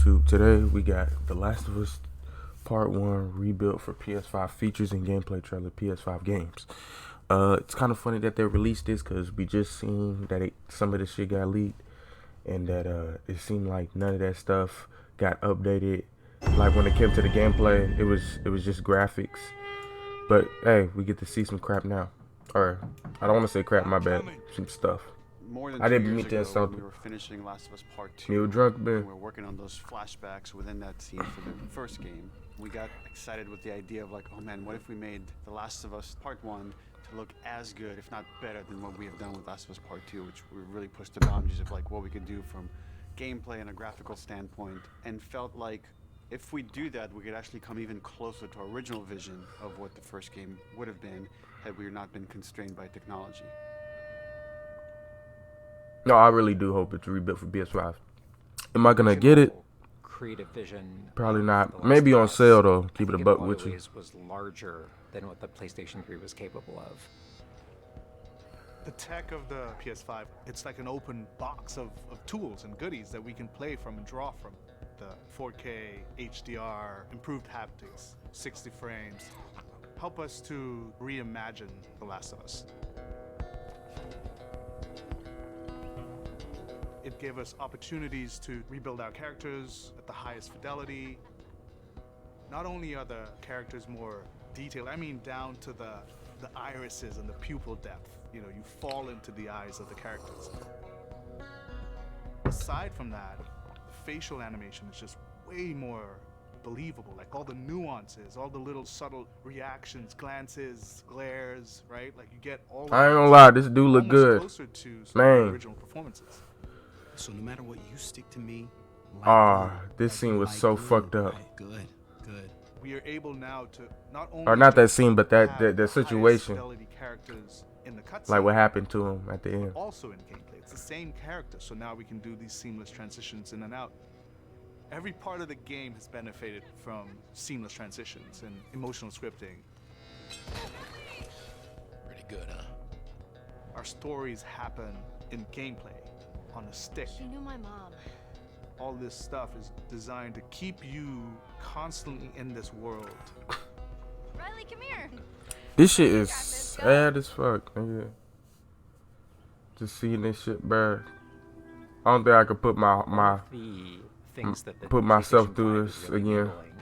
YouTube. Today we got The Last of Us Part 1 rebuilt for PS5 features and gameplay trailer PS5 games. It's kind of funny that they released this because we just seen that some of this shit got leaked and that it seemed like none of that stuff got updated. Like when it came to the gameplay, it was just graphics. But hey, we get to see some crap now. Or I don't want to say crap, my bad. Some stuff. More than I 2 didn't years mean to ago, insult when we you. were finishing Last of Us Part 2, You were drunk, man. and we were working on those flashbacks within that scene for the first game. We got excited with the idea of like, oh man, what if we made The Last of Us Part 1 to look as good, if not better, than what we have done with Last of Us Part 2, which we really pushed the boundaries of like what we could do from gameplay and a graphical standpoint, and felt like if we do that, we could actually come even closer to our original vision of what the first game would have been had we not been constrained by technology. No, I really do hope it's rebuilt for PS5. Am I gonna get it? Creative vision. Probably not. Maybe on sale though. Keep it a buck with you. Was larger than what the PlayStation 3 was capable of. The tech of the PS5, it's like an open box of tools and goodies that we can play from and draw from. The 4K, HDR, improved haptics, 60 frames, help us to reimagine The Last of Us. It gave us opportunities to rebuild our characters at the highest fidelity. Not only are the characters more detailed, I mean down to the irises and the pupil depth. You know, you fall into the eyes of the characters. Aside from that, the facial animation is just way more believable. Like all the nuances, all the little subtle reactions, glances, glares, right? Like you get all. I ain't gonna lie, this dude look good. Closer to some Man. of the original performances. So no matter what, you stick to me. This scene was so fucked up. Good. We are able now to not only Or not that scene, but that have the situation. fidelity characters in the cutscene, Like what happened to him at the end. also in gameplay. It's the same character, so now we can do these seamless transitions in and out. Every part of the game has benefited from seamless transitions and emotional scripting. Pretty good, huh? Our stories happen in gameplay, on a stick. She knew my mom. All this stuff is designed to keep you constantly in this world. Riley, come here. This shit is sad as fuck, nigga. Just seeing this shit, bruh. I don't think I could put The things that the put myself PlayStation through 5 this is really again. enabling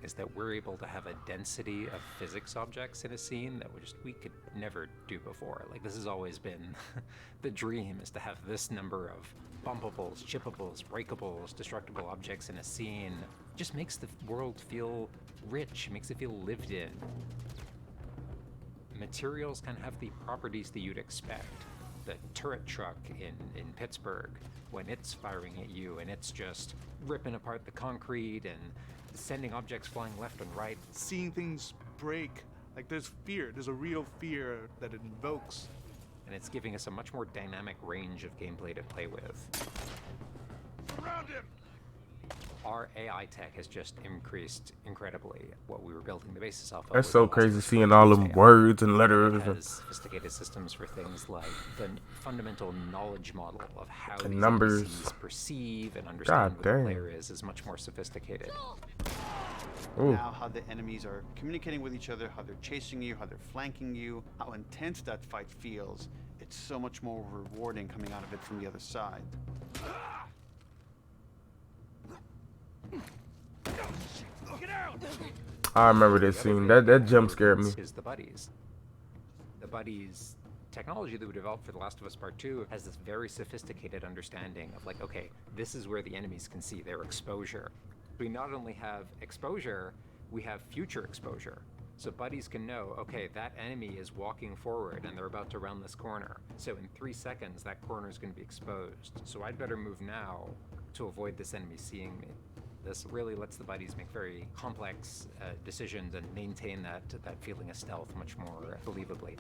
is that we're able to have a density of physics objects in a scene that we could never do before. Like this has always been the dream, is to have this number of bumpables, chippables, breakables, destructible objects in a scene. It just makes the world feel rich, makes it feel lived in. Materials can have the properties that you'd expect. The turret truck in Pittsburgh, when it's firing at you and it's just ripping apart the concrete and sending objects flying left and right. Seeing things break, like there's fear, there's a real fear that it invokes. And it's giving us a much more dynamic range of gameplay to play with. Surround him! Our AI tech has just increased incredibly. What we were building the basis off of. That's was so the Last crazy of Us seeing Part all 2's them AI. words and letters. It And has sophisticated systems for things like the fundamental knowledge model of how And these numbers. NPCs perceive and understand what the damn. player is much more sophisticated. Ooh. Now how the enemies are communicating with each other, how they're chasing you, how they're flanking you, how intense that fight feels. It's so much more rewarding coming out of it from the other side. I remember this scene. That jump scared me. Is the buddies. The buddies technology that we developed for The Last of Us Part 2 has this very sophisticated understanding of like, okay, this is where the enemies can see their exposure. We not only have exposure, we have future exposure. So buddies can know, okay, that enemy is walking forward and they're about to round this corner. So in 3 seconds, that corner is going to be exposed. So I'd better move now to avoid this enemy seeing me. This really lets the buddies make very complex decisions and maintain that feeling of stealth much more believably.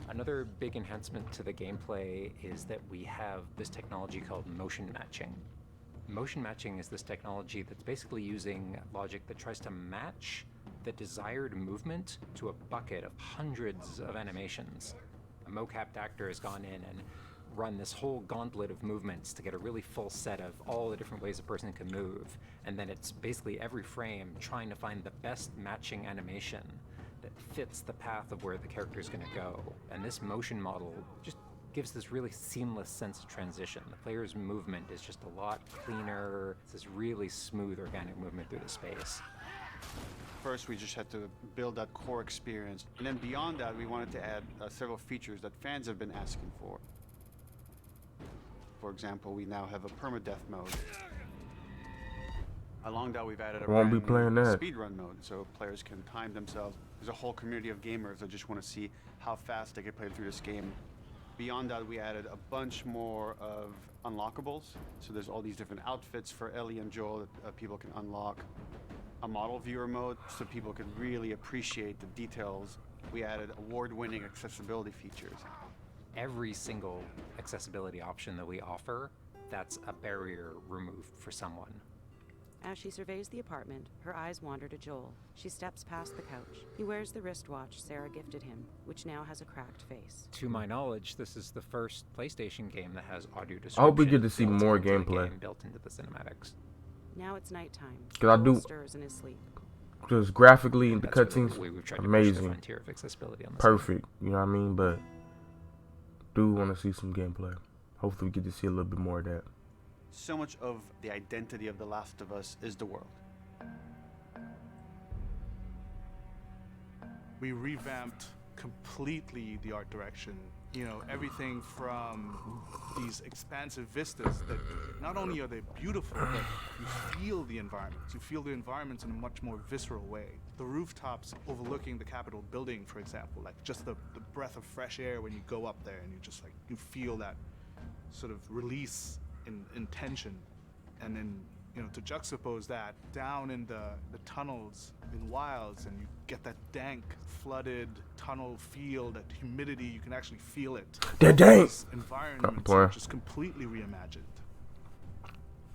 Another big enhancement to the gameplay is that we have this technology called motion matching. Motion matching is this technology that's basically using logic that tries to match the desired movement to a bucket of hundreds of animations. A mocapped actor has gone in and run this whole gauntlet of movements to get a really full set of all the different ways a person can move. And then it's basically every frame trying to find the best matching animation that fits the path of where the character is going to go. And this motion model just gives this really seamless sense of transition. The player's movement is just a lot cleaner. It's this really smooth, organic movement through the space. First, we just had to build that core experience. And then beyond that, we wanted to add several features that fans have been asking for. For example, we now have a permadeath mode. Along that, we've added a Won't be brand playing new that. speedrun mode, so players can time themselves. There's a whole community of gamers that just want to see how fast they can play through this game. Beyond that, we added a bunch more of unlockables. So there's all these different outfits for Ellie and Joel that people can unlock. A model viewer mode so people can really appreciate the details. We added award-winning accessibility features. Every single accessibility option that we offer, that's a barrier removed for someone. As she surveys the apartment, her eyes wander to Joel. She steps past the couch. He wears the wristwatch Sarah gifted him, which now has a cracked face. To my knowledge, this is the first PlayStation game that has audio description. I hope we get to see built more into the gameplay. game, built into the cinematics. Now it's nighttime. 'Cause I Joel do- stirs in his sleep. Just graphically, the That's really cutscenes, cool. We've tried to push the amazing, frontier of accessibility on this. perfect. You know what I mean? But do want to see some gameplay. Hopefully, we get to see a little bit more of that. So much of the identity of The Last of Us is the world. We revamped completely the art direction. You know, everything from these expansive vistas that not only are they beautiful, but you feel the environments. You feel the environments in a much more visceral way. The rooftops overlooking the Capitol building, for example, like just the breath of fresh air when you go up there and you just like, you feel that sort of release in tension. And then, you know, to juxtapose that down in the tunnels in Wilds, and you get that dank, flooded tunnel feel, that humidity, you can actually feel it. That dank! These environments Boy. are just completely reimagined.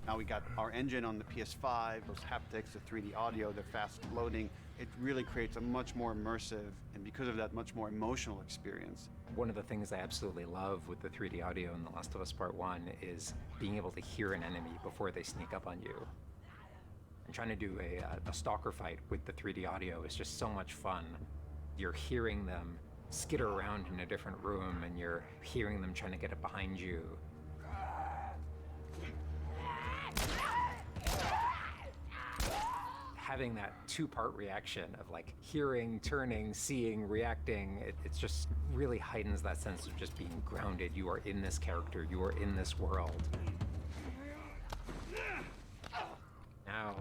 Now we got our engine on the PS5, those haptics, the 3D audio, the fast loading. It really creates a much more immersive, and because of that, much more emotional experience. One of the things I absolutely love with the 3D audio in The Last of Us Part 1 is being able to hear an enemy before they sneak up on you. And trying to do a stalker fight with the 3D audio is just so much fun. You're hearing them skitter around in a different room, and you're hearing them trying to get it behind you. Having that two-part reaction of like hearing, turning, seeing, reacting, it's just really heightens that sense of just being grounded. You are in this character, you are in this world. Now,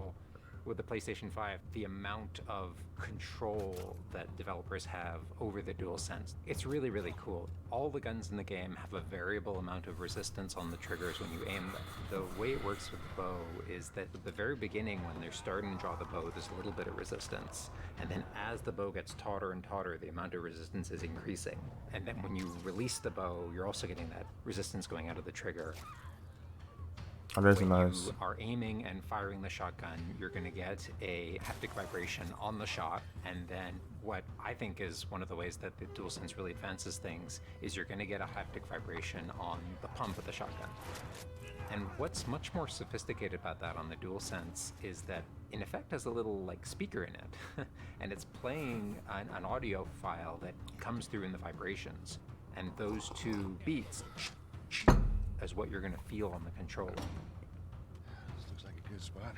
with the PlayStation 5, the amount of control that developers have over the DualSense, it's really, really cool. All the guns in the game have a variable amount of resistance on the triggers when you aim them. The way it works with the bow is that at the very beginning, when they're starting to draw the bow, there's a little bit of resistance. And then as the bow gets tauter and tauter, the amount of resistance is increasing. And then when you release the bow, you're also getting that resistance going out of the trigger. Oh, that's When nice. you are aiming and firing the shotgun, you're going to get a haptic vibration on the shot. And then what I think is one of the ways that the DualSense really advances things is you're going to get a haptic vibration on the pump of the shotgun. And what's much more sophisticated about that on the DualSense is that in effect has a little like speaker in it. And it's playing an audio file that comes through in the vibrations. And those two beats is what you're going to feel on the controller. This looks like a good spot.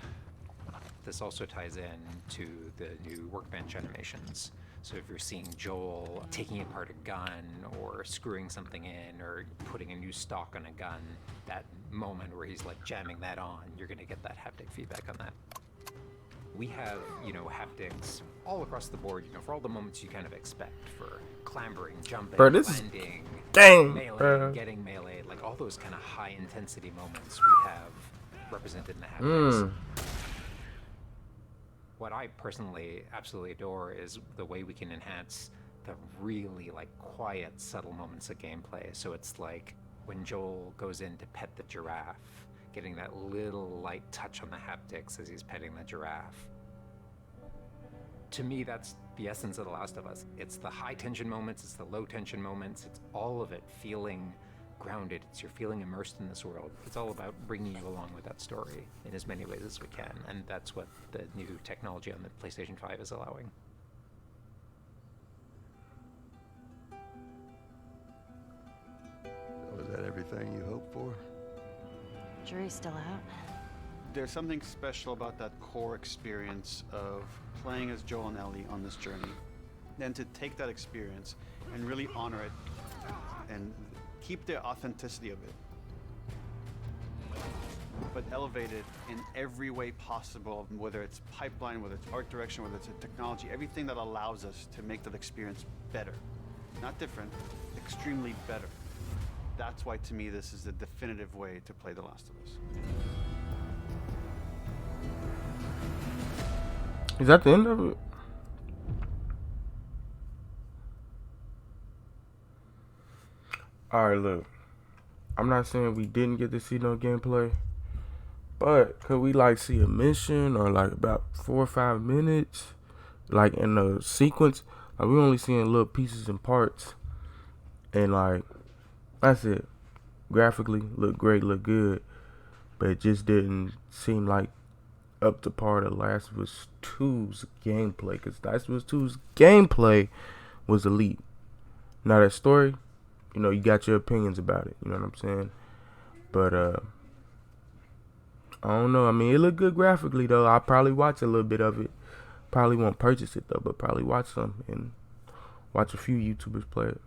This also ties in to the new workbench animations. So if you're seeing Joel taking apart a gun or screwing something in or putting a new stock on a gun, that moment where he's like jamming that on, you're going to get that haptic feedback on that. We have, haptics all across the board, for all the moments you kind of expect, for clambering, jumping, Bro, this is- landing, Dang, melee, bro. getting melee, like all those kind of high intensity moments we have represented in the haptics. What I personally absolutely adore is the way we can enhance the really like quiet, subtle moments of gameplay. So it's like when Joel goes in to pet the giraffe, getting that little light touch on the haptics as he's petting the giraffe. To me, that's the essence of The Last of Us. It's the high tension moments, it's the low tension moments, it's all of it feeling grounded. You're feeling immersed in this world. It's all about bringing you along with that story in as many ways as we can, and that's what the new technology on the PlayStation 5 is allowing. Was that everything you hoped for? Jury's still out. There's something special about that core experience of playing as Joel and Ellie on this journey. Then to take that experience and really honor it and keep the authenticity of it, but elevate it in every way possible, whether it's pipeline, whether it's art direction, whether it's a technology, everything that allows us to make that experience better. Not different, extremely better. That's why, to me, this is the definitive way to play The Last of Us. Is that the end of it? Alright, look. I'm not saying we didn't get to see no gameplay, but could we like see a mission or like about 4 or 5 minutes, like in a sequence? Like we only seeing little pieces and parts, and like that's it. Graphically, look great, look good, but it just didn't seem like up to par of Last of Us 2's gameplay, because Last of Us 2's gameplay was elite. Now that story, you know, you got your opinions about it, you know what I'm saying? But I don't know. I mean, it looked good graphically though. I'll probably watch a little bit of it. Probably won't purchase it though, but probably watch some and watch a few YouTubers play it.